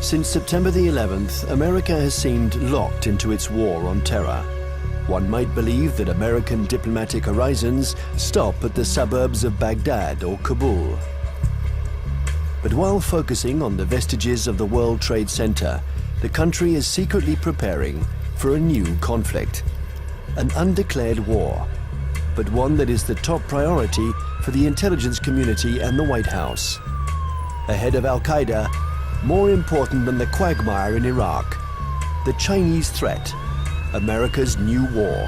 Since September the 11th, America has seemed locked into its war on terror. One might believe that American diplomatic horizons stop at the suburbs of Baghdad or Kabul. But while focusing on the vestiges of the World Trade Center, the country is secretly preparing for a new conflict, an undeclared war, but one that is the top priority for the intelligence community and the White House. Ahead of Al-Qaeda, more important than the quagmire in Iraq, the Chinese threat, America's new war.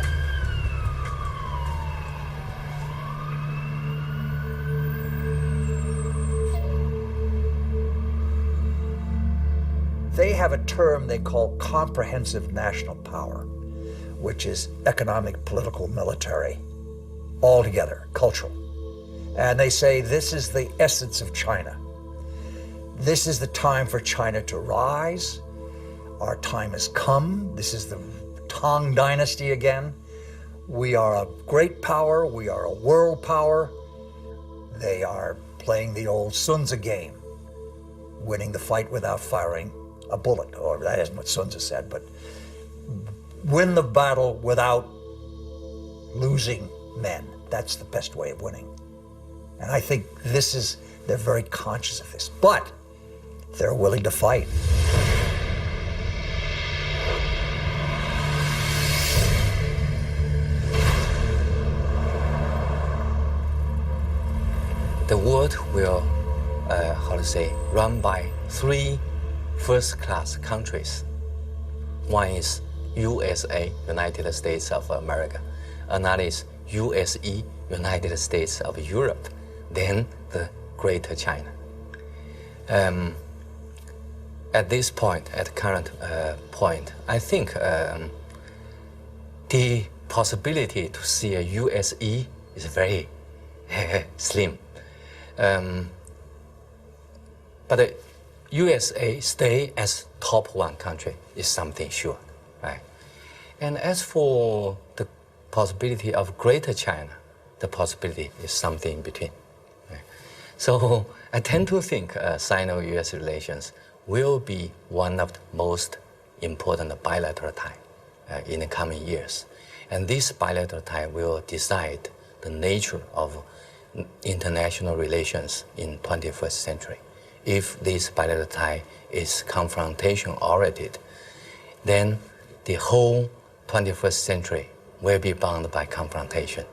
They have a term they call comprehensive national power, which is economic, political, military, all together, cultural. And they say this is the essence of China. This is the time for China to rise. Our time has come. This is the Tang Dynasty again. We are a great power. We are a world power. They are playing the old Sun Tzu game, winning the fight without firing a bullet, or that isn't what Sun Tzu said, but win the battle without losing men. That's the best way of winning. And I think they're very conscious of this, but they're willing to fight. The world will, run by three first-class countries. One is USA, United States of America. Another is USE, United States of Europe. Then the Greater China. At this point, at the current point, I think the possibility to see a USE is very slim. But the USA stay as top one country is something sure, right? And as for the possibility of Greater China, the possibility is something in between. Right? So I tend to think Sino-US relations will be one of the most important bilateral ties in the coming years. And this bilateral tie will decide the nature of international relations in 21st century. If this bilateral tie is confrontation-oriented, then the whole 21st century will be bound by confrontation.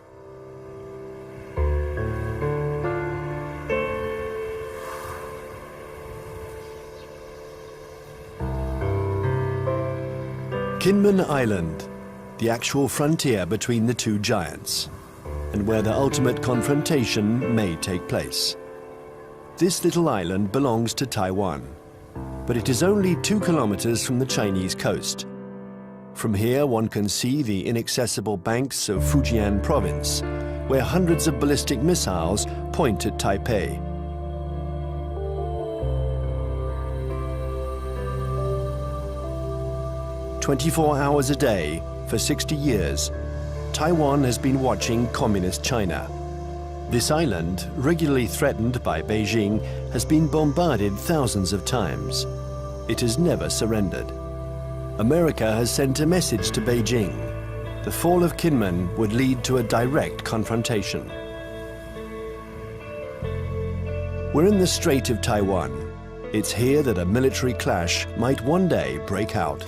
Kinmen Island, the actual frontier between the two giants, and where the ultimate confrontation may take place. This little island belongs to Taiwan, but it is only 2 kilometers from the Chinese coast. From here, one can see the inaccessible banks of Fujian province, where hundreds of ballistic missiles point at Taipei. "24 hours a day, for 60 years, Taiwan has been watching Communist China. This island, regularly threatened by Beijing, has been bombarded thousands of times. It has never surrendered. America has sent a message to Beijing. The fall of Kinmen would lead to a direct confrontation. We're in the Strait of Taiwan. It's here that a military clash might one day break out.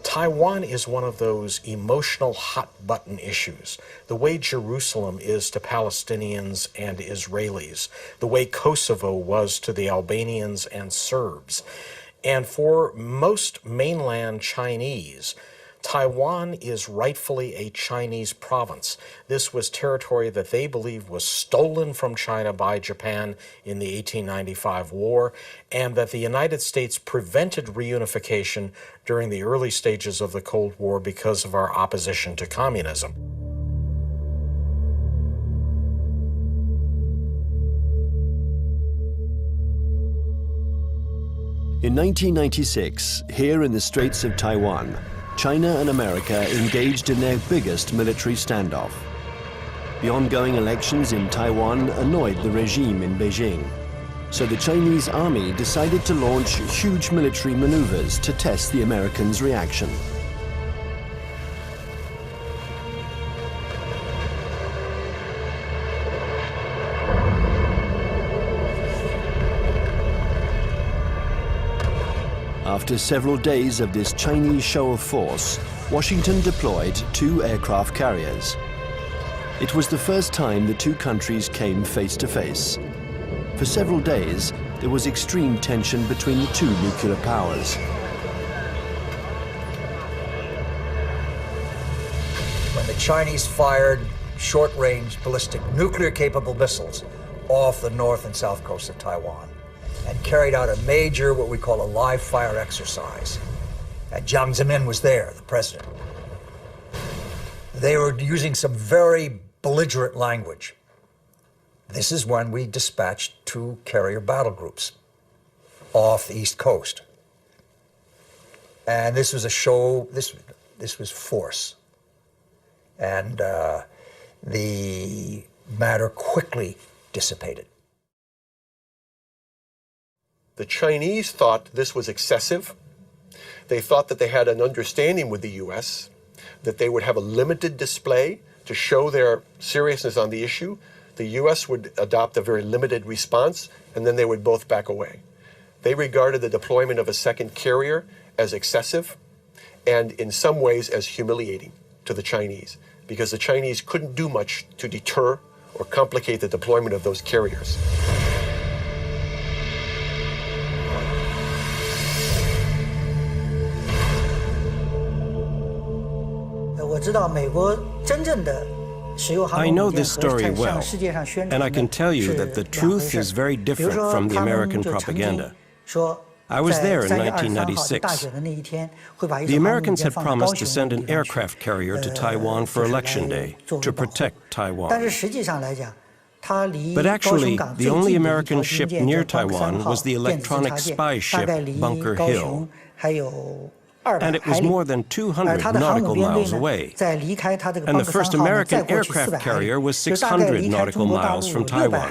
Taiwan is one of those emotional hot-button issues, the way Jerusalem is to Palestinians and Israelis, the way Kosovo was to the Albanians and Serbs. And for most mainland Chinese, Taiwan is rightfully a Chinese province. This was territory that they believe was stolen from China by Japan in the 1895 war, and that the United States prevented reunification during the early stages of the Cold War because of our opposition to communism. In 1996, here in the Straits of Taiwan, China and America engaged in their biggest military standoff. The ongoing elections in Taiwan annoyed the regime in Beijing. So the Chinese army decided to launch huge military maneuvers to test the Americans' reaction. After several days of this Chinese show of force, Washington deployed 2 aircraft carriers. It was the first time the two countries came face to face. For several days, there was extreme tension between the two nuclear powers. When the Chinese fired short-range ballistic nuclear-capable missiles off the north and south coast of Taiwan and carried out a major, what we call a live-fire exercise. And Jiang Zemin was there, the president. They were using some very belligerent language. This is when we dispatched 2 carrier battle groups off the East Coast. And this was a show, this was force. And the matter quickly dissipated. The Chinese thought this was excessive. They thought that they had an understanding with the U.S., that they would have a limited display to show their seriousness on the issue. The U.S. would adopt a very limited response, and then they would both back away. They regarded the deployment of a second carrier as excessive and in some ways as humiliating to the Chinese, because the Chinese couldn't do much to deter or complicate the deployment of those carriers. I know this story well, and I can tell you that the truth is very different from the American propaganda. I was there in 1996. The Americans had promised to send an aircraft carrier to Taiwan for Election Day to protect Taiwan. But actually, the only American ship near Taiwan was the electronic spy ship Bunker Hill. And it was more than 200 nautical miles away. And the first American aircraft carrier was 600 nautical miles from Taiwan.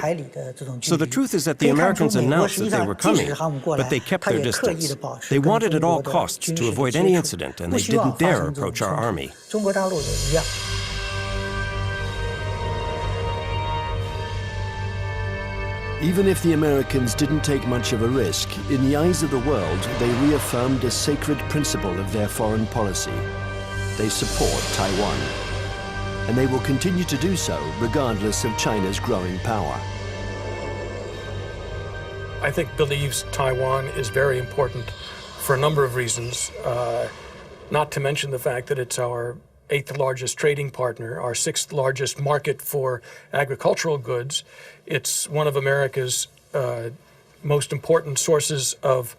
So the truth is that the Americans announced that they were coming, but they kept their distance. They wanted at all costs to avoid any incident, and they didn't dare approach our army. Even if the Americans didn't take much of a risk, in the eyes of the world, they reaffirmed a sacred principle of their foreign policy. They support Taiwan. And they will continue to do so, regardless of China's growing power. I think believes Taiwan is very important for a number of reasons, not to mention the fact that it's our 8th largest trading partner, our 6th largest market for agricultural goods. It's one of America's most important sources of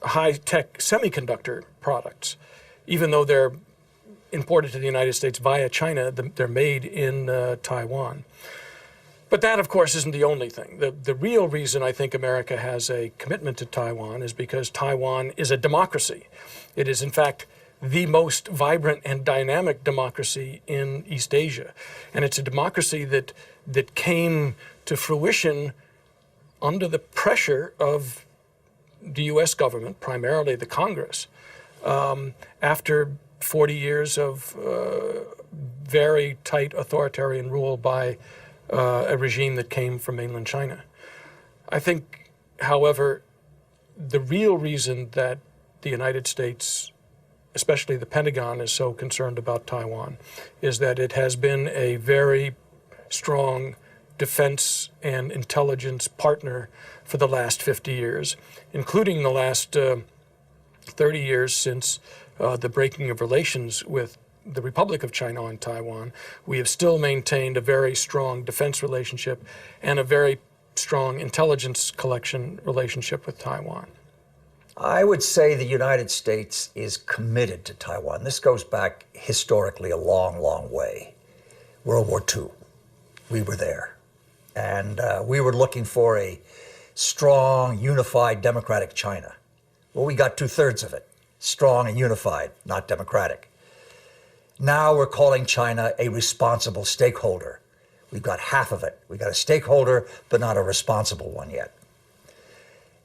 high-tech semiconductor products. Even though they're imported to the United States via China, they're made in Taiwan. But that, of course, isn't the only thing. The real reason I think America has a commitment to Taiwan is because Taiwan is a democracy. It is, in fact, the most vibrant and dynamic democracy in East Asia. And it's a democracy that came to fruition under the pressure of the U.S. government, primarily the Congress, after 40 years of very tight authoritarian rule by a regime that came from mainland China. I think, however, the real reason that the United States, especially the Pentagon, is so concerned about Taiwan is that it has been a very strong defense and intelligence partner for the last 50 years, including the last 30 years since the breaking of relations with the Republic of China on Taiwan. We have still maintained a very strong defense relationship and a very strong intelligence collection relationship with Taiwan. I would say the United States is committed to Taiwan. This goes back historically a long, long way. World War II, we were there. And we were looking for a strong, unified, democratic China. Well, we got 2/3 of it. Strong and unified, not democratic. Now we're calling China a responsible stakeholder. We've got half of it. We've got a stakeholder, but not a responsible one yet.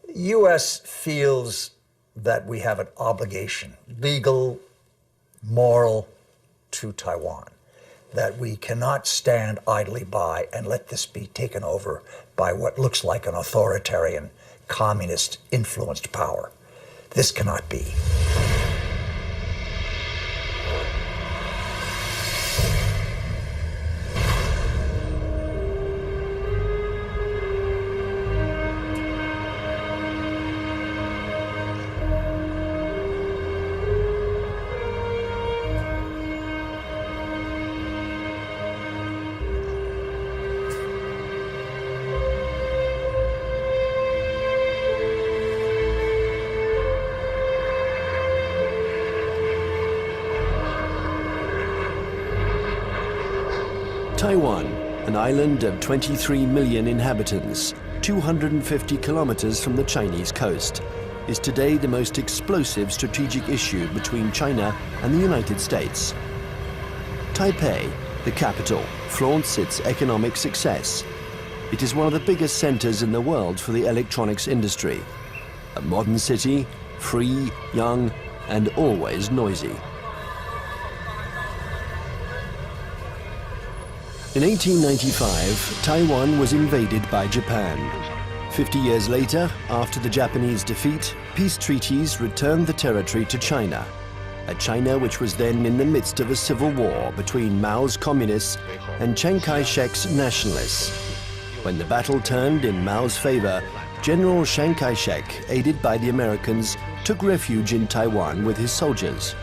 The U.S. feels that we have an obligation, legal, moral, to Taiwan, that we cannot stand idly by and let this be taken over by what looks like an authoritarian, communist-influenced power. This cannot be. Taiwan, an island of 23 million inhabitants, 250 kilometers from the Chinese coast, is today the most explosive strategic issue between China and the United States. Taipei, the capital, flaunts its economic success. It is one of the biggest centers in the world for the electronics industry. A modern city, free, young, and always noisy. In 1895, Taiwan was invaded by Japan. 50 years later, after the Japanese defeat, peace treaties returned the territory to China, a China which was then in the midst of a civil war between Mao's communists and Chiang Kai-shek's nationalists. When the battle turned in Mao's favor, General Chiang Kai-shek, aided by the Americans, took refuge in Taiwan with his soldiers.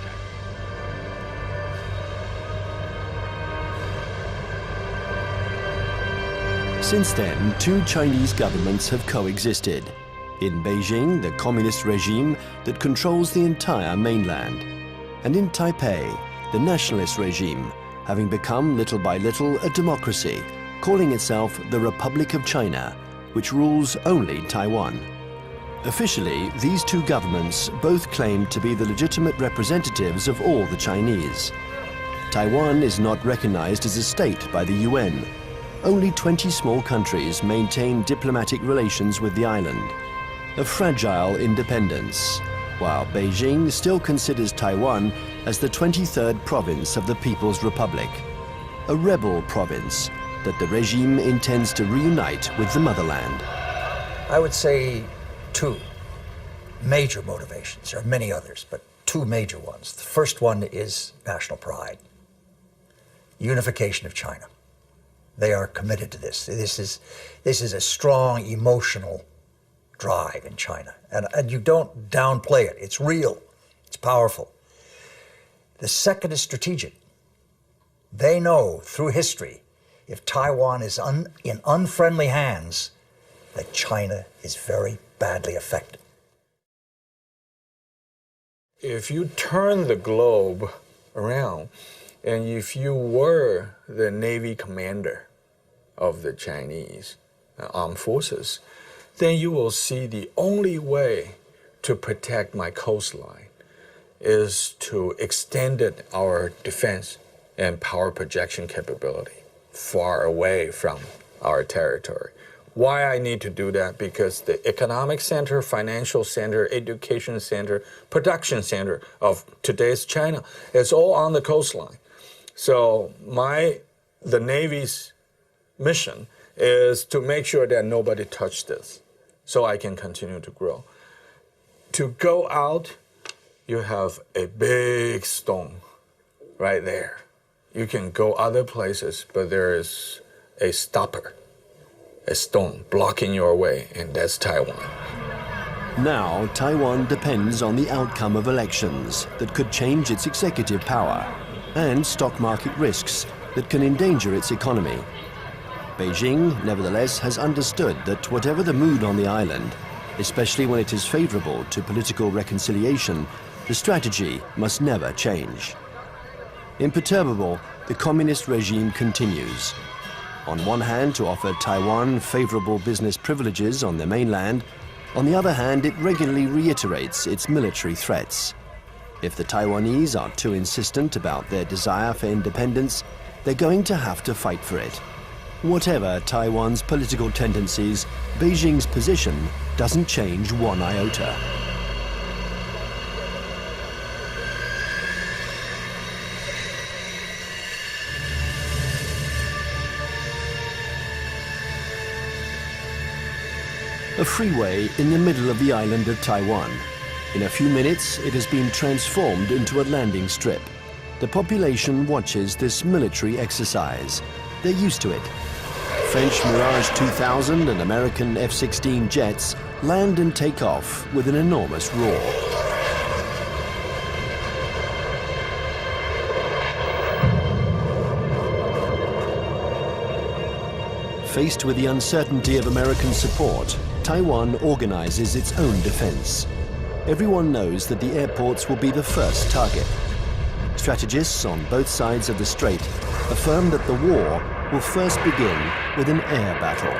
Since then, two Chinese governments have coexisted. In Beijing, the communist regime that controls the entire mainland. And in Taipei, the nationalist regime, having become little by little a democracy, calling itself the Republic of China, which rules only Taiwan. Officially, these two governments both claim to be the legitimate representatives of all the Chinese. Taiwan is not recognized as a state by the UN. Only 20 small countries maintain diplomatic relations with the island. A fragile independence, while Beijing still considers Taiwan as the 23rd province of the People's Republic, a rebel province that the regime intends to reunite with the motherland. I would say two major motivations. There are many others, but two major ones. The first one is national pride, unification of China. They are committed to this. This is a strong emotional drive in China. And you don't downplay it. It's real. It's powerful. The second is strategic. They know through history, if Taiwan is in unfriendly hands, that China is very badly affected. If you turn the globe around, and if you were the Navy commander of the Chinese armed forces, then you will see the only way to protect my coastline is to extend our defense and power projection capability far away from our territory. Why I need to do that? Because the economic center, financial center, education center, production center of today's China is all on the coastline. So the Navy's mission is to make sure that nobody touched this so I can continue to grow. To go out, you have a big stone right there. You can go other places, but there is a stopper, a stone blocking your way, and that's Taiwan. Now, Taiwan depends on the outcome of elections that could change its executive power and stock market risks that can endanger its economy. Beijing, nevertheless, has understood that whatever the mood on the island, especially when it is favorable to political reconciliation, the strategy must never change. Imperturbable, the communist regime continues. On one hand, to offer Taiwan favorable business privileges on the mainland. On the other hand, it regularly reiterates its military threats. If the Taiwanese are too insistent about their desire for independence, they're going to have to fight for it. Whatever Taiwan's political tendencies, Beijing's position doesn't change one iota. A freeway in the middle of the island of Taiwan. In a few minutes, it has been transformed into a landing strip. The population watches this military exercise. They're used to it. French Mirage 2000 and American F-16 jets land and take off with an enormous roar. Faced with the uncertainty of American support, Taiwan organizes its own defense. Everyone knows that the airports will be the first target. Strategists on both sides of the strait affirm that the war will first begin with an air battle.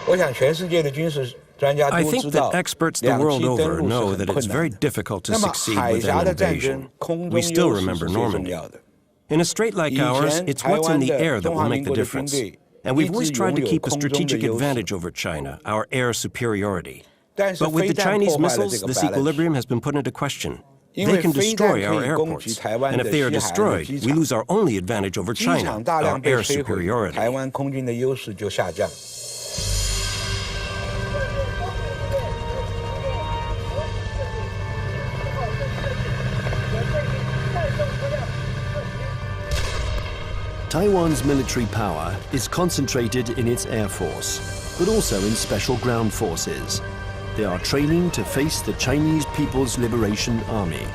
I think that experts the world over know that it's very difficult to succeed with an invasion. We still remember Normandy. In a strait like ours, it's what's in the air that will make the difference. And we've always tried to keep a strategic advantage over China, our air superiority. But with the Chinese missiles, this equilibrium has been put into question. They can destroy our airports. And if they are destroyed, we lose our only advantage over China, our air superiority. Taiwan's military power is concentrated in its air force, but also in special ground forces. They are training to face the Chinese People's Liberation Army.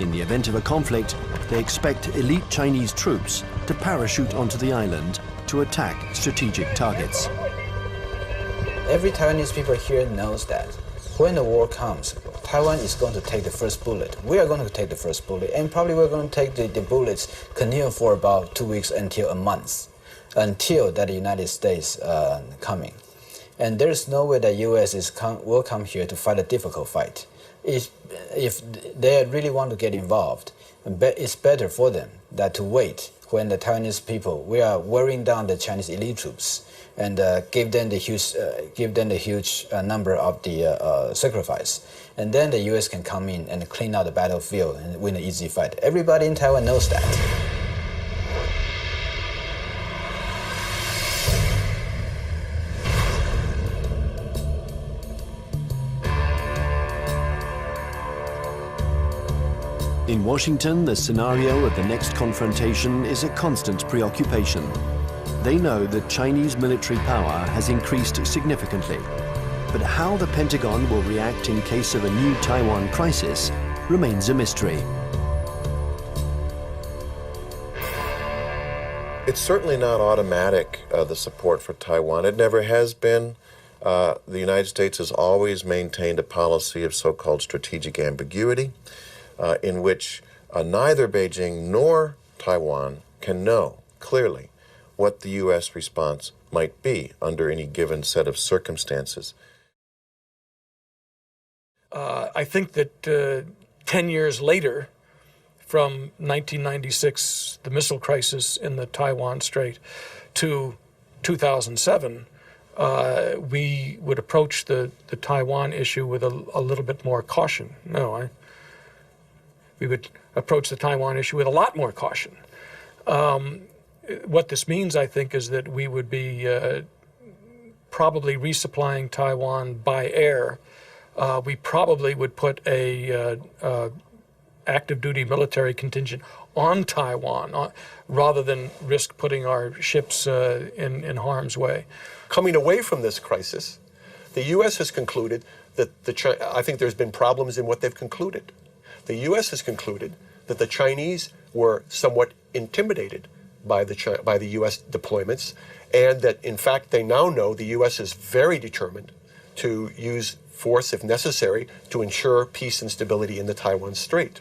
In the event of a conflict, they expect elite Chinese troops to parachute onto the island to attack strategic targets. Every Taiwanese people here knows that when the war comes, Taiwan is going to take the first bullet. We are going to take the first bullet, and probably we're going to take the bullets continue for about 2 weeks until a month, until that the United States coming. And there's no way that U.S. will come here to fight a difficult fight. If they really want to get involved, it's better for them that to wait when the Taiwanese people, we are wearing down the Chinese elite troops and give them the huge number of the sacrifice. And then the U.S. can come in and clean out the battlefield and win an easy fight. Everybody in Taiwan knows that. In Washington, the scenario of the next confrontation is a constant preoccupation. They know that Chinese military power has increased significantly. But how the Pentagon will react in case of a new Taiwan crisis remains a mystery. It's certainly not automatic, the support for Taiwan. It never has been. The United States has always maintained a policy of so-called strategic ambiguity, in which neither Beijing nor Taiwan can know clearly what the U.S. response might be under any given set of circumstances. I think that 10 years later, from 1996, the missile crisis in the Taiwan Strait, to 2007, we would approach the Taiwan issue with a little bit more caution. We would approach the Taiwan issue with a lot more caution. What this means, I think, is that we would be probably resupplying Taiwan by air. We probably would put a active duty military contingent on Taiwan rather than risk putting our ships in harm's way. Coming away from this crisis, the U.S. has concluded that I think there's been problems in what they've concluded. The U.S. has concluded that the Chinese were somewhat intimidated by the U.S. deployments, and that in fact they now know the U.S. is very determined to use force if necessary to ensure peace and stability in the Taiwan Strait.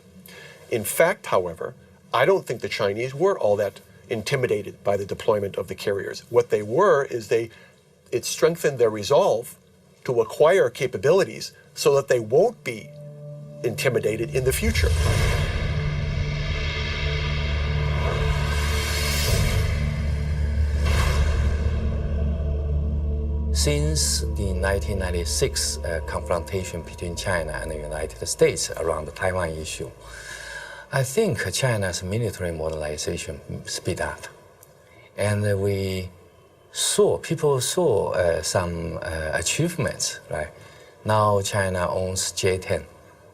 In fact, however, I don't think the Chinese were all that intimidated by the deployment of the carriers. What they were is it strengthened their resolve to acquire capabilities so that they won't be intimidated in the future. Since the 1996 confrontation between China and the United States around the Taiwan issue, I think China's military modernization speed up. And people saw some achievements, right? Now China owns J-10.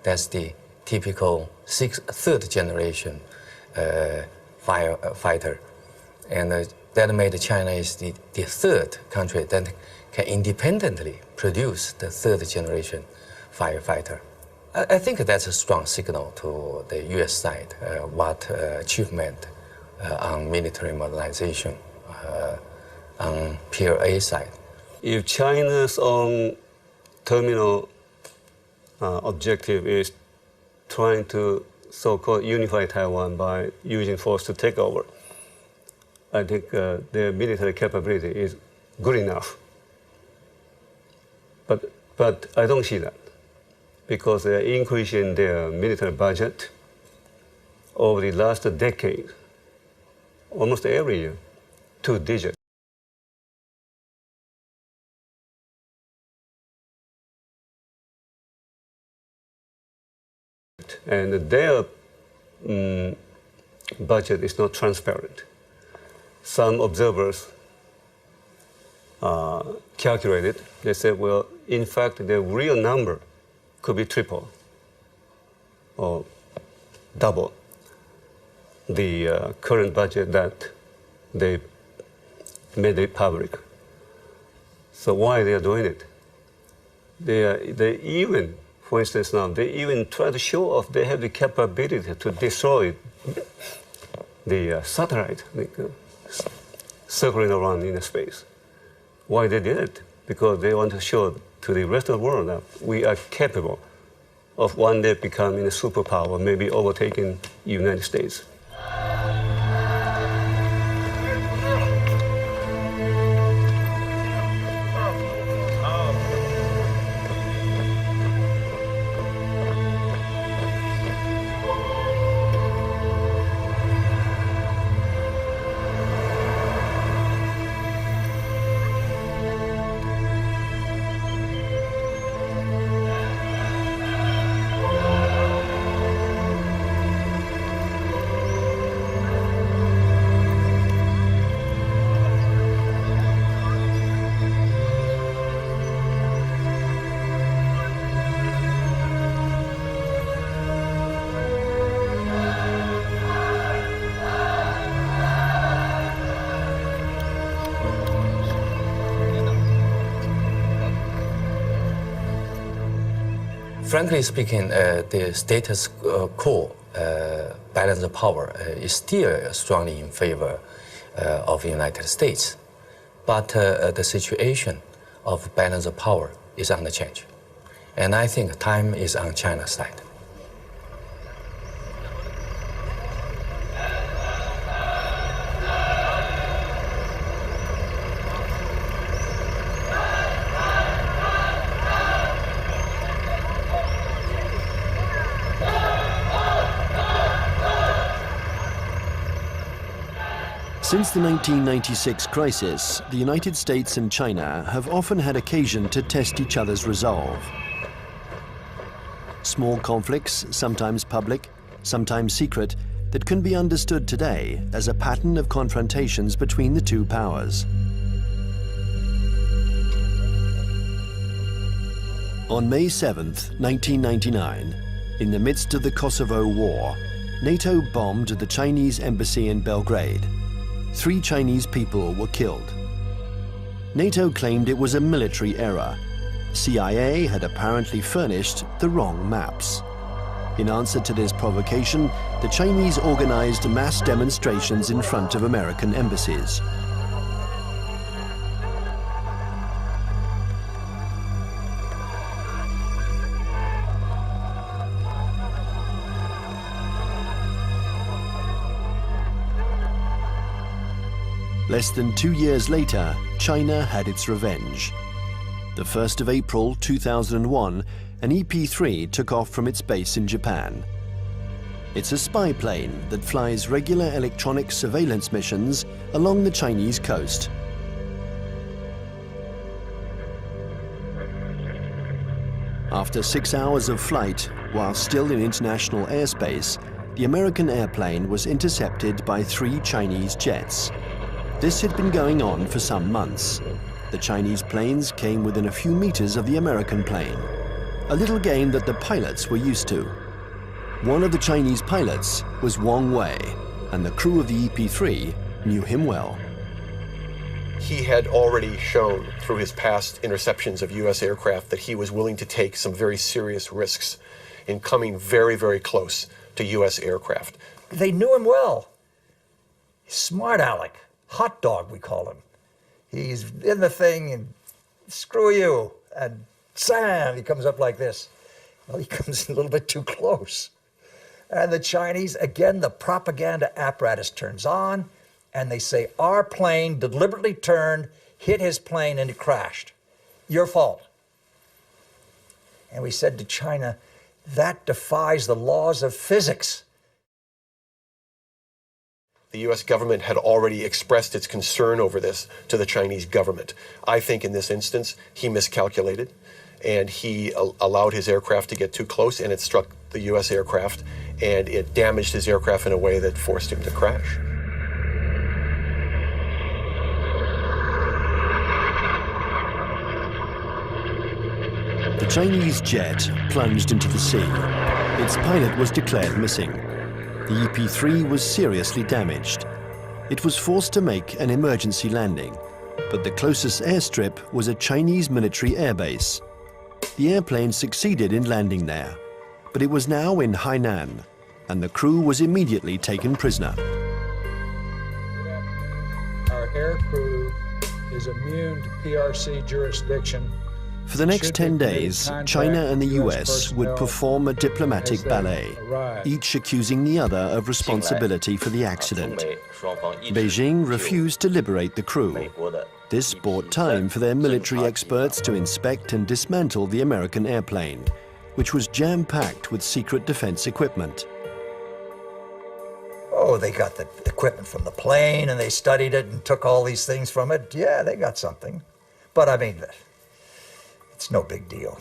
That's the typical third generation fighter. And that made China is the third country that can independently produce the third generation firefighter. I think that's a strong signal to the US side, what achievement on military modernization on PLA side. If China's own terminal objective is trying to so-called unify Taiwan by using force to take over, I think their military capability is good enough. But I don't see that, because they're increasing their military budget over the last decade, almost every year, 2 digits. And their budget is not transparent. Some observers calculated, they said, well, in fact, the real number could be triple or double the current budget that they made it public. So why they are doing it? They even, for instance now, they even try to show off they have the capability to destroy the satellite circling around in space. Why they did it? Because they want to show to the rest of the world that we are capable of one day becoming a superpower, maybe overtaking the United States. Frankly speaking, the status quo balance of power is still strongly in favor of the United States. But the situation of balance of power is under change. And I think time is on China's side. Since the 1996 crisis, the United States and China have often had occasion to test each other's resolve. Small conflicts, sometimes public, sometimes secret, that can be understood today as a pattern of confrontations between the two powers. On May 7th, 1999, in the midst of the Kosovo War, NATO bombed the Chinese embassy in Belgrade. 3 Chinese people were killed. NATO claimed it was a military error. CIA had apparently furnished the wrong maps. In answer to this provocation, the Chinese organized mass demonstrations in front of American embassies. Less than 2 years later, China had its revenge. The 1st of April 2001, an EP-3 took off from its base in Japan. It's a spy plane that flies regular electronic surveillance missions along the Chinese coast. After 6 hours of flight, while still in international airspace, the American airplane was intercepted by 3 Chinese jets. This had been going on for some months. The Chinese planes came within a few meters of the American plane, a little game that the pilots were used to. One of the Chinese pilots was Wang Wei, and the crew of the EP-3 knew him well. He had already shown through his past interceptions of U.S. aircraft that he was willing to take some very serious risks in coming very, very close to U.S. aircraft. They knew him well. Smart Alec, hot dog we call him. He's in the thing and screw you, and Sam, he comes up like this. Well, he comes a little bit too close. And the Chinese, again, the propaganda apparatus turns on, and they say, our plane deliberately turned, hit his plane, and it crashed. Your fault. And we said to China, that defies the laws of physics. The U.S. government had already expressed its concern over this to the Chinese government. I think in this instance, he miscalculated, and he allowed his aircraft to get too close, and it struck the U.S. aircraft, and it damaged his aircraft in a way that forced him to crash. The Chinese jet plunged into the sea. Its pilot was declared missing. The EP-3 was seriously damaged. It was forced to make an emergency landing, but the closest airstrip was a Chinese military airbase. The airplane succeeded in landing there, but it was now in Hainan, and the crew was immediately taken prisoner. Our air crew is immune to PRC jurisdiction. For the next 10 days, China and the US would perform a diplomatic ballet, each accusing the other of responsibility for the accident. Beijing refused to liberate the crew. This bought time for their military experts to inspect and dismantle the American airplane, which was jam-packed with secret defense equipment. Oh, they got the equipment from the plane, and they studied it and took all these things from it. Yeah, they got something. But I mean, it's no big deal.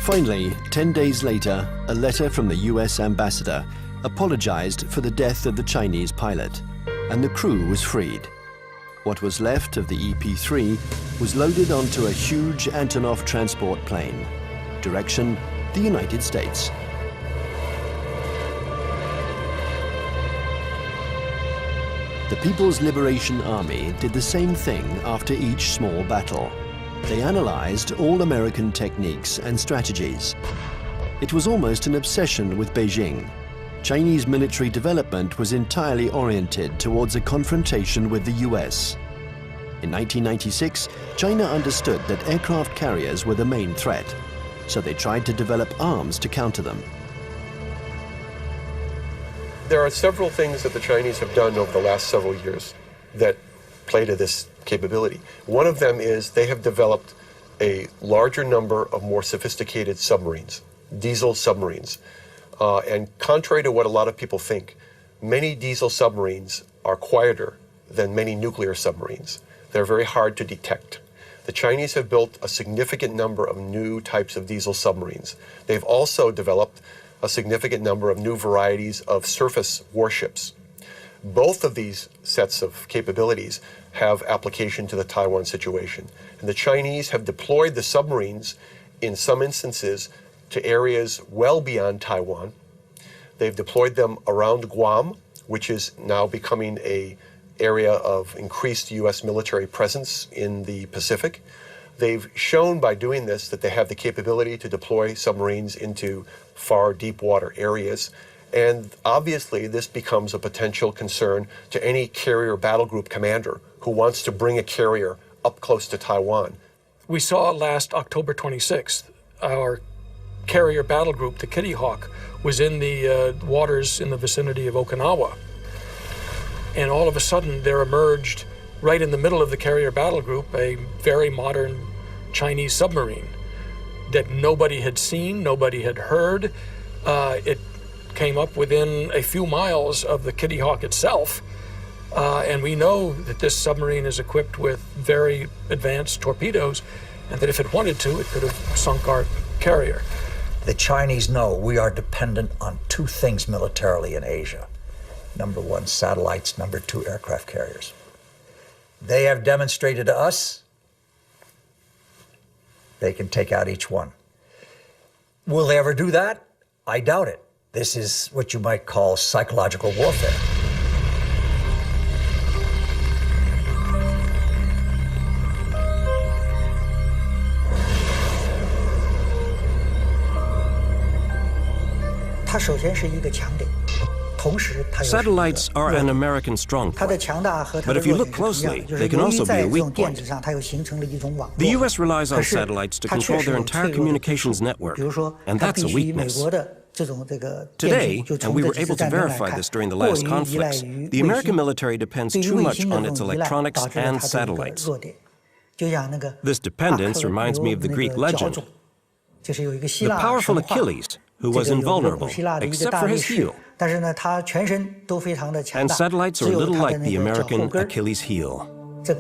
Finally, 10 days later, a letter from the US ambassador apologized for the death of the Chinese pilot, and the crew was freed. What was left of the EP-3 was loaded onto a huge Antonov transport plane. Direction, the United States. The People's Liberation Army did the same thing after each small battle. They analyzed all American techniques and strategies. It was almost an obsession with Beijing. Chinese military development was entirely oriented towards a confrontation with the US. In 1996, China understood that aircraft carriers were the main threat, so they tried to develop arms to counter them. There are several things that the Chinese have done over the last several years that play to this capability. One of them is they have developed a larger number of more sophisticated submarines, diesel submarines. And contrary to what a lot of people think, many diesel submarines are quieter than many nuclear submarines. They're very hard to detect. The Chinese have built a significant number of new types of diesel submarines. They've also developed a significant number of new varieties of surface warships. Both of these sets of capabilities have application to the Taiwan situation. And the Chinese have deployed the submarines in some instances to areas well beyond Taiwan. They've deployed them around Guam, which is now becoming an area of increased U.S. military presence in the Pacific. They've shown by doing this that they have the capability to deploy submarines into far deep water areas. And obviously, this becomes a potential concern to any carrier battle group commander who wants to bring a carrier up close to Taiwan. We saw last October 26th, our carrier battle group, the Kitty Hawk, was in the waters in the vicinity of Okinawa. And all of a sudden, there emerged right in the middle of the carrier battle group, a very modern Chinese submarine that nobody had seen, nobody had heard. It came up within a few miles of the Kitty Hawk itself. And we know that this submarine is equipped with very advanced torpedoes, and that if it wanted to, it could have sunk our carrier. The Chinese know we are dependent on two things militarily in Asia. Number one, satellites. Number two, aircraft carriers. They have demonstrated to us they can take out each one. Will they ever do that? I doubt it. This is what you might call psychological warfare. Satellites are an American strong point. But if you look closely, they can also be a weak point. The U.S. relies on satellites to control their entire communications network, and that's a weakness. Today, and we were able to verify this during the last conflicts, the American military depends too much on its electronics and satellites. This dependence reminds me of the Greek legend. The powerful Achilles, who was invulnerable, except for his heel. And satellites are a little like the American Achilles heel. The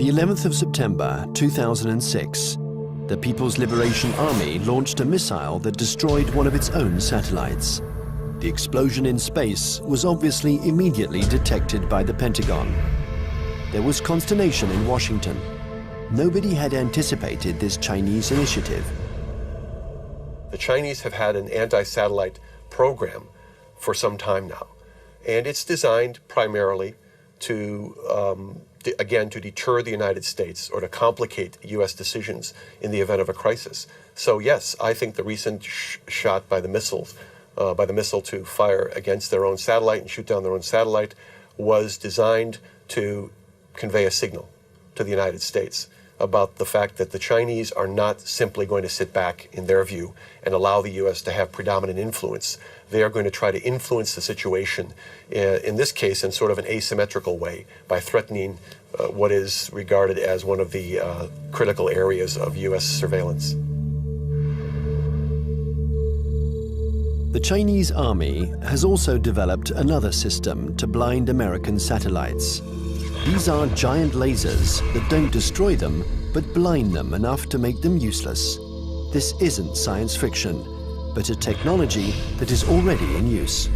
11th of September 2006, the People's Liberation Army launched a missile that destroyed one of its own satellites. The explosion in space was obviously immediately detected by the Pentagon. There was consternation in Washington. Nobody had anticipated this Chinese initiative. The Chinese have had an anti-satellite program for some time now, and it's designed primarily to, again, to deter the United States or to complicate U.S. decisions in the event of a crisis. So yes, I think the recent shot by the missile to fire against their own satellite and shoot down their own satellite was designed to convey a signal to the United States about the fact that the Chinese are not simply going to sit back, in their view, and allow the U.S. to have predominant influence. They are going to try to influence the situation, in this case, in sort of an asymmetrical way, by threatening what is regarded as one of the critical areas of U.S. surveillance. The Chinese army has also developed another system to blind American satellites. These are giant lasers that don't destroy them, but blind them enough to make them useless. This isn't science fiction, but a technology that is already in use.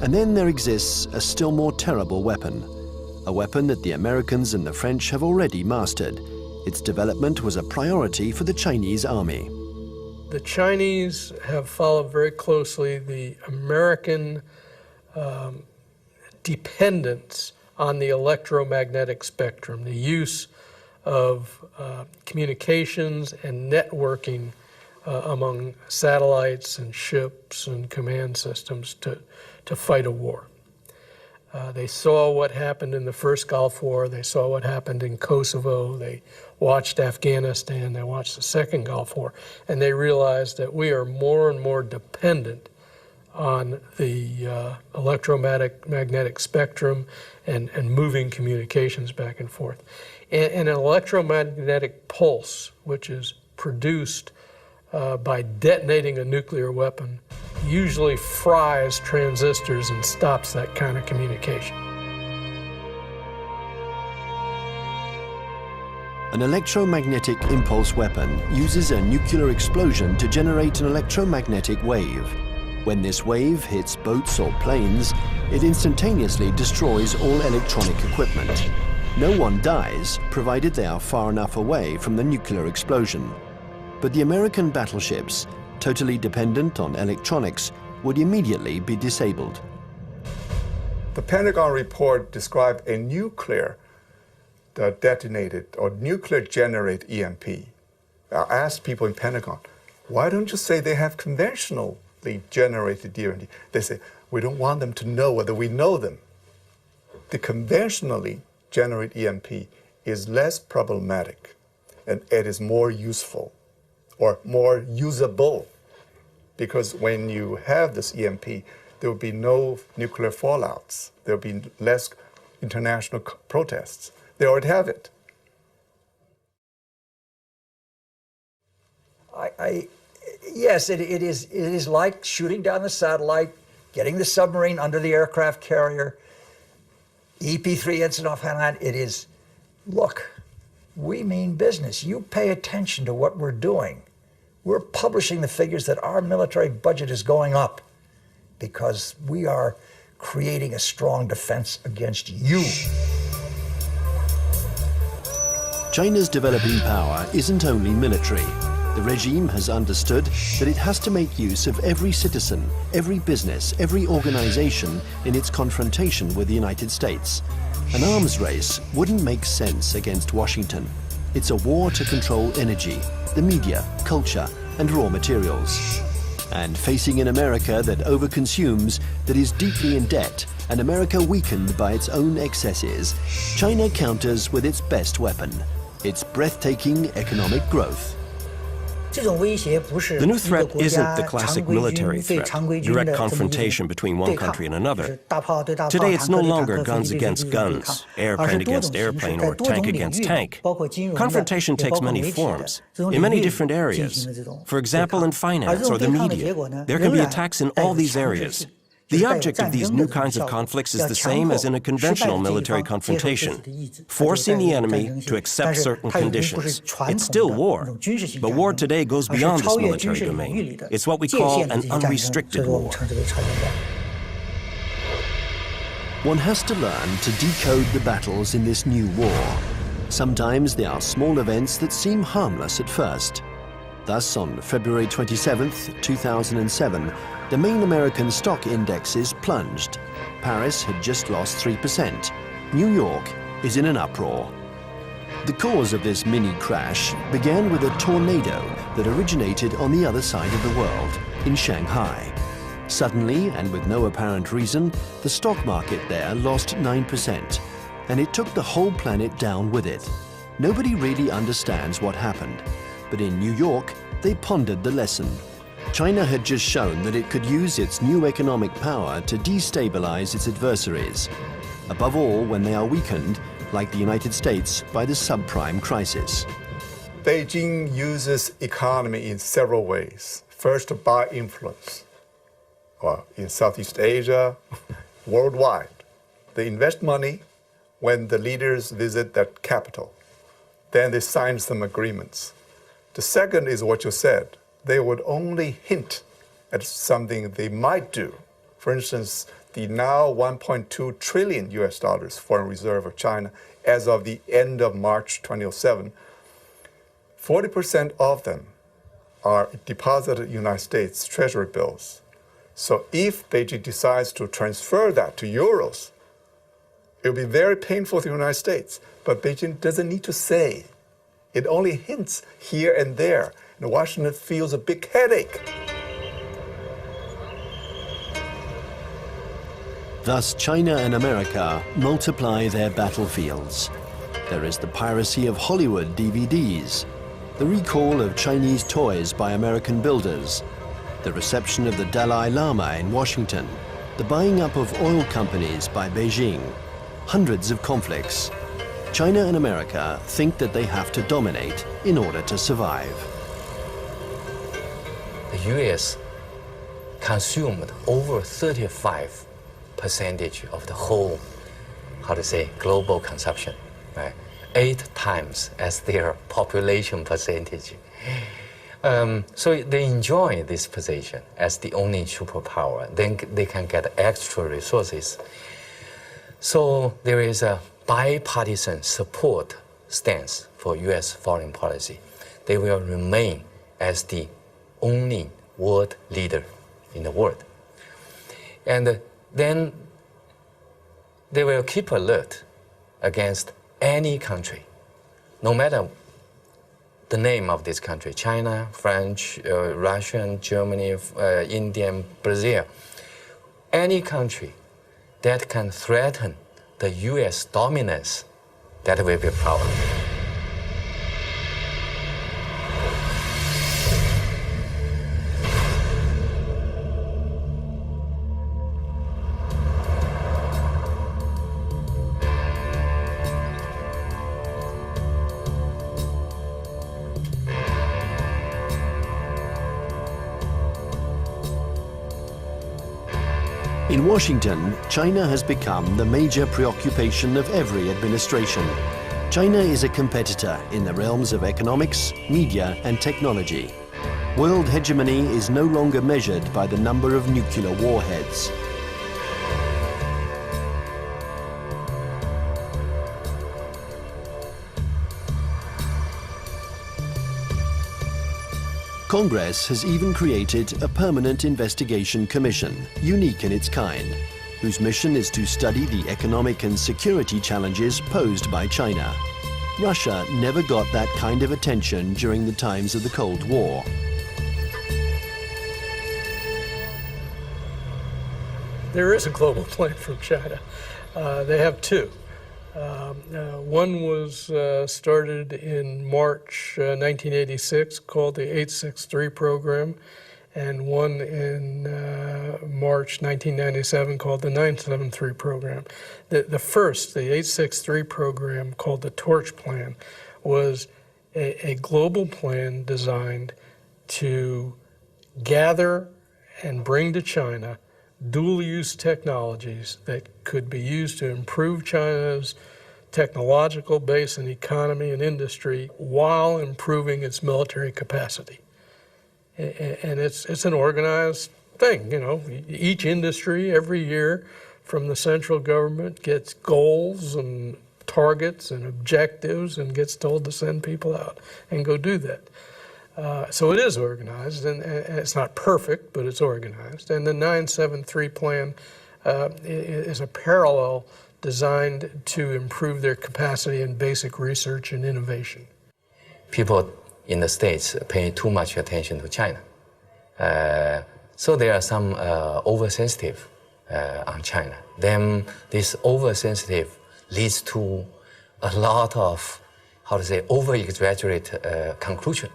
And then there exists a still more terrible weapon, a weapon that the Americans and the French have already mastered. Its development was a priority for the Chinese army. The Chinese have followed very closely the American dependence on the electromagnetic spectrum, the use of communications and networking among satellites and ships and command systems to fight a war. They saw what happened in the first Gulf War, they saw what happened in Kosovo, they watched Afghanistan, they watched the second Gulf War, and they realized that we are more and more dependent on the electromagnetic spectrum and moving communications back and forth. And an electromagnetic pulse, which is produced by detonating a nuclear weapon, usually fries transistors and stops that kind of communication. An electromagnetic impulse weapon uses a nuclear explosion to generate an electromagnetic wave. When this wave hits boats or planes, it instantaneously destroys all electronic equipment. No one dies, provided they are far enough away from the nuclear explosion. But the American battleships, totally dependent on electronics, would immediately be disabled. The Pentagon report described a nuclear detonated or nuclear generate EMP. I asked people in Pentagon, why don't you say they have conventionally generated EMP? They say, we don't want them to know whether we know them. The conventionally generated EMP is less problematic and it is more useful or more usable, because when you have this EMP, there would be no nuclear fallouts. There would be less international protests. They already have it. Yes, it is like shooting down the satellite, getting the submarine under the aircraft carrier, EP-3 incident off Hainan. It is, look, we mean business. You pay attention to what we're doing. We're publishing the figures that our military budget is going up because we are creating a strong defense against you. China's developing power isn't only military. The regime has understood that it has to make use of every citizen, every business, every organization in its confrontation with the United States. An arms race wouldn't make sense against Washington. It's a war to control energy, the media, culture, and raw materials. And facing an America that overconsumes, that is deeply in debt, an America weakened by its own excesses, China counters with its best weapon, its breathtaking economic growth. The new threat isn't the classic military threat, direct confrontation between one country and another. Today it's no longer guns against guns, airplane against airplane, or tank against tank. Confrontation takes many forms, in many different areas. For example, in finance or the media, there can be attacks in all these areas. The object of these new kinds of conflicts is the same as in a conventional military confrontation, forcing the enemy to accept certain conditions. It's still war, but war today goes beyond this military domain. It's what we call an unrestricted war. One has to learn to decode the battles in this new war. Sometimes they are small events that seem harmless at first. Thus, on February 27, 2007, the main American stock indexes plunged. Paris had just lost 3%. New York is in an uproar. The cause of this mini crash began with a tornado that originated on the other side of the world, in Shanghai. Suddenly, and with no apparent reason, the stock market there lost 9%, and it took the whole planet down with it. Nobody really understands what happened, but in New York, they pondered the lesson. China had just shown that it could use its new economic power to destabilize its adversaries, above all when they are weakened, like the United States, by the subprime crisis. Beijing uses economy in several ways. First, by influence. Well, in Southeast Asia, worldwide. They invest money when the leaders visit that capital. Then they sign some agreements. The second is what you said. They would only hint at something they might do. For instance, the now $1.2 trillion foreign reserve of China as of the end of March 2007, 40% of them are deposited in United States Treasury bills. So if Beijing decides to transfer that to euros, it will be very painful to the United States. But Beijing doesn't need to say. It only hints here and there. And Washington feels a big headache. Thus, China and America multiply their battlefields. There is the piracy of Hollywood DVDs, the recall of Chinese toys by American builders, the reception of the Dalai Lama in Washington, the buying up of oil companies by Beijing, hundreds of conflicts. China and America think that they have to dominate in order to survive. The U.S. consumed over 35% of the whole, global consumption, right? 8 times as their population percentage. So they enjoy this position as the only superpower. Then they can get extra resources. So there is a bipartisan support stance for U.S. foreign policy. They will remain as the only world leader in the world. And then they will keep alert against any country, no matter the name of this country, China, French, Russian, Germany, India, Brazil, any country that can threaten the U.S. dominance, that will be a problem. In Washington, China has become the major preoccupation of every administration. China is a competitor in the realms of economics, media, and technology. World hegemony is no longer measured by the number of nuclear warheads. Congress has even created a permanent investigation commission, unique in its kind, whose mission is to study the economic and security challenges posed by China. Russia never got that kind of attention during the times of the Cold War. There is a global plan from China. They have two. One was started in March 1986, called the 863 program, and one in March 1997 called the 973 program. The first, the 863 program, called the Torch Plan, was a global plan designed to gather and bring to China dual-use technologies that could be used to improve China's technological base and economy and industry while improving its military capacity. And it's an organized thing, you know. Each industry every year from the central government gets goals and targets and objectives and gets told to send people out and go do that. So it is organized, and it's not perfect, but it's organized. And the 973 plan is a parallel designed to improve their capacity in basic research and innovation. People in the States pay too much attention to China. So there are some oversensitive on China. Then this oversensitive leads to a lot of, over-exaggerate conclusion.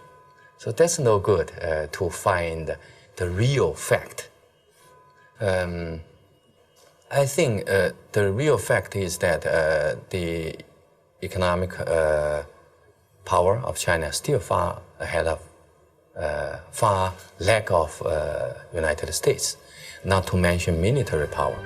So that's no good to find the real fact. I think the real fact is that the economic power of China is still far ahead of, far lack of United States, not to mention military power.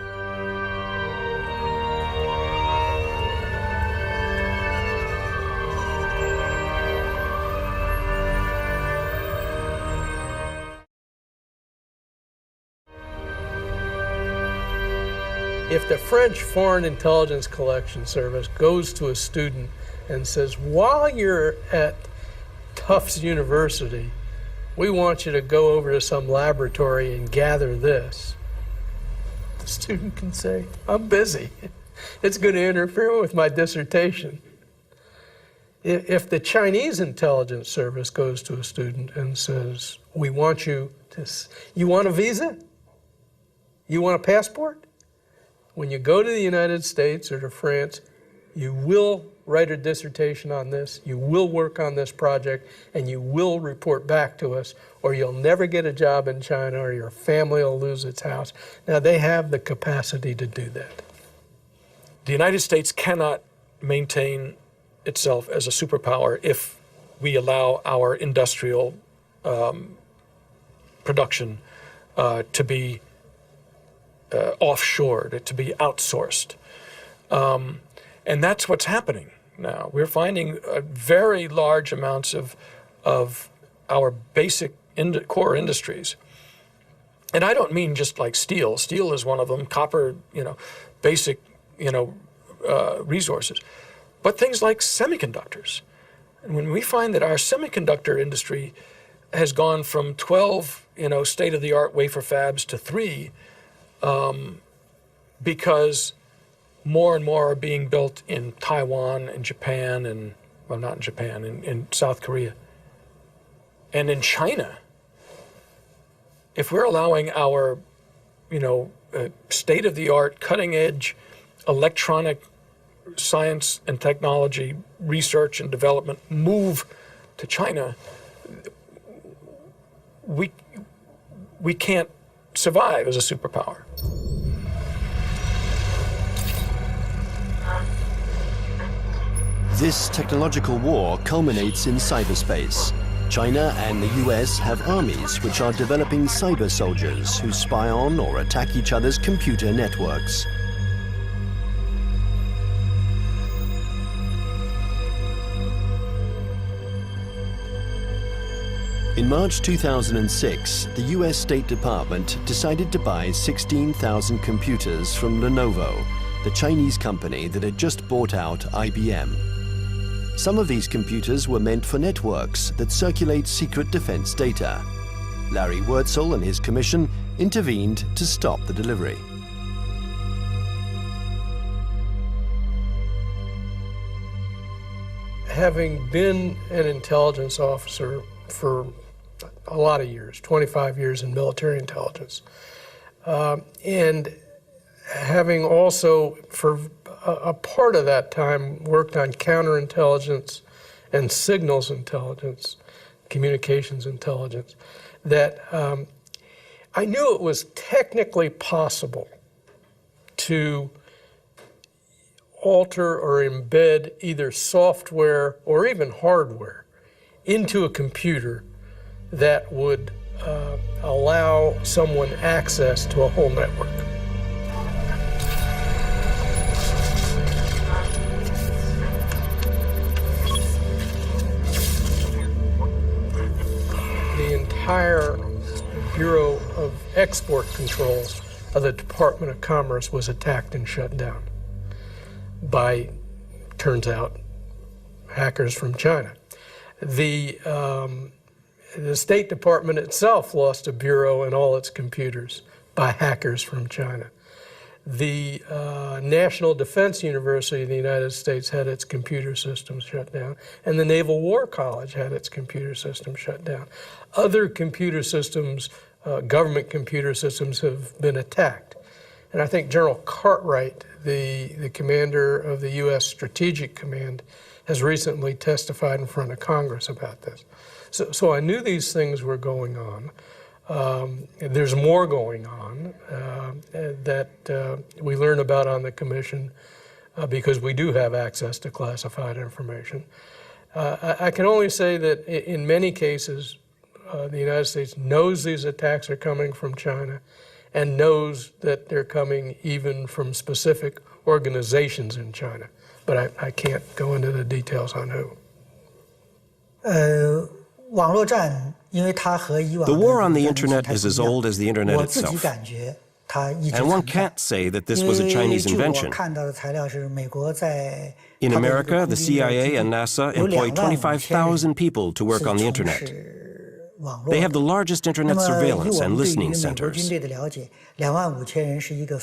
If the French Foreign Intelligence Collection Service goes to a student and says, while you're at Tufts University, we want you to go over to some laboratory and gather this, the student can say, I'm busy. It's going to interfere with my dissertation. If the Chinese intelligence service goes to a student and says, we want you to, you want a visa? You want a passport? When you go to the United States or to France, you will write a dissertation on this, you will work on this project, and you will report back to us, or you'll never get a job in China, or your family will lose its house. Now, they have the capacity to do that. The United States cannot maintain itself as a superpower if we allow our industrial production to be offshored, to be outsourced. And that's what's happening now. We're finding very large amounts of our basic core industries. And I don't mean just like steel. Steel is one of them, copper, basic, resources. But things like semiconductors. And when we find that our semiconductor industry has gone from 12, state-of-the-art wafer fabs to 3, because more and more are being built in Taiwan and Japan and, well, not in Japan, in South Korea. And in China, if we're allowing our, state-of-the-art, cutting-edge electronic science and technology research and development move to China, we can't survive as a superpower. This technological war culminates in cyberspace. China and the US have armies which are developing cyber soldiers who spy on or attack each other's computer networks. In March 2006, the US State Department decided to buy 16,000 computers from Lenovo, the Chinese company that had just bought out IBM. Some of these computers were meant for networks that circulate secret defense data. Larry Wurtzel and his commission intervened to stop the delivery. Having been an intelligence officer for a lot of years, 25 years in military intelligence, and having also for a part of that time worked on counterintelligence and signals intelligence, communications intelligence, that I knew it was technically possible to alter or embed either software or even hardware into a computer that would allow someone access to a whole network. The entire Bureau of Export Controls of the Department of Commerce was attacked and shut down by, turns out, hackers from China. The State Department itself lost a bureau and all its computers by hackers from China. The National Defense University of the United States had its computer systems shut down, and the Naval War College had its computer system shut down. Other computer systems, government computer systems, have been attacked. And I think General Cartwright, the commander of the U.S. Strategic Command, has recently testified in front of Congress about this. So I knew these things were going on. There's more going on that we learn about on the Commission because we do have access to classified information. I can only say that in many cases, the United States knows these attacks are coming from China and knows that they're coming even from specific organizations in China. But I can't go into the details on who. The war on the internet is as old as the internet itself. And one can't say that this was a Chinese invention. In America, the CIA and NASA employ 25,000 people to work on the internet. They have the largest internet surveillance and listening centers.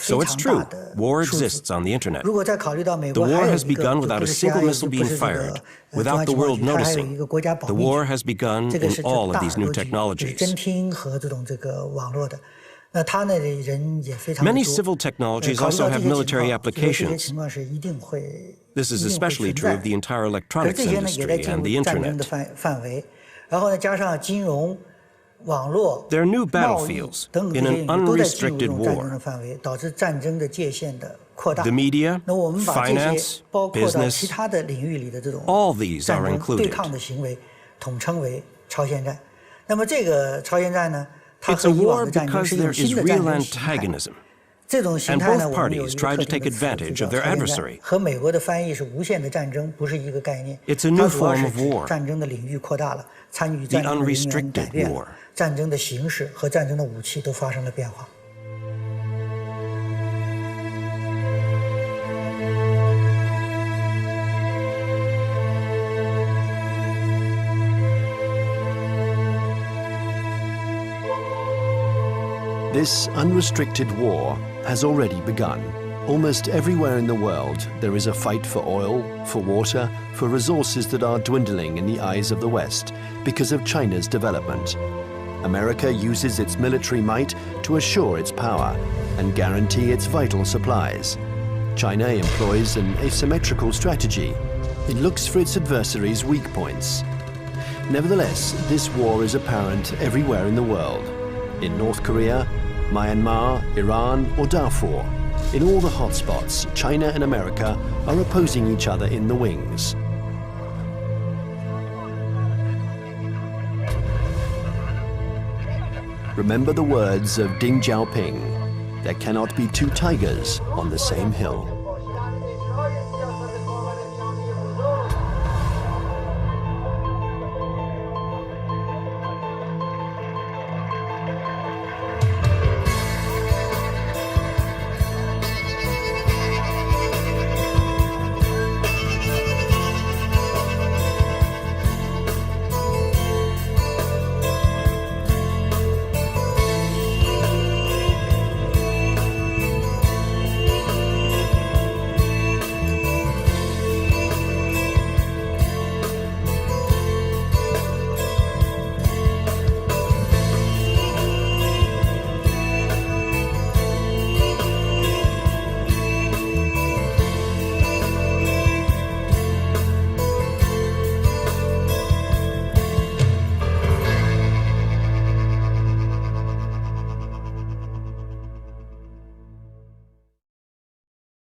So it's true, war exists on the internet. The war has begun without a single missile being fired, without the world noticing. The war has begun in all of these new technologies. Many civil technologies also have military applications. This is especially true of the entire electronics industry and the internet. They're new battlefields in an unrestricted war. The media, finance, business, all these are included. It's a war because there is real antagonism, and both parties try to take advantage of their adversary. It's a new form of war, the unrestricted war. This unrestricted war has already begun. Almost everywhere in the world, there is a fight for oil, for water, for resources that are dwindling in the eyes of the West because of China's development. America uses its military might to assure its power and guarantee its vital supplies. China employs an asymmetrical strategy. It looks for its adversaries' weak points. Nevertheless, this war is apparent everywhere in the world. In North Korea, Myanmar, Iran, or Darfur, in all the hotspots, China and America are opposing each other in the wings. remember the words of Deng Xiaoping: there cannot be two tigers on the same hill.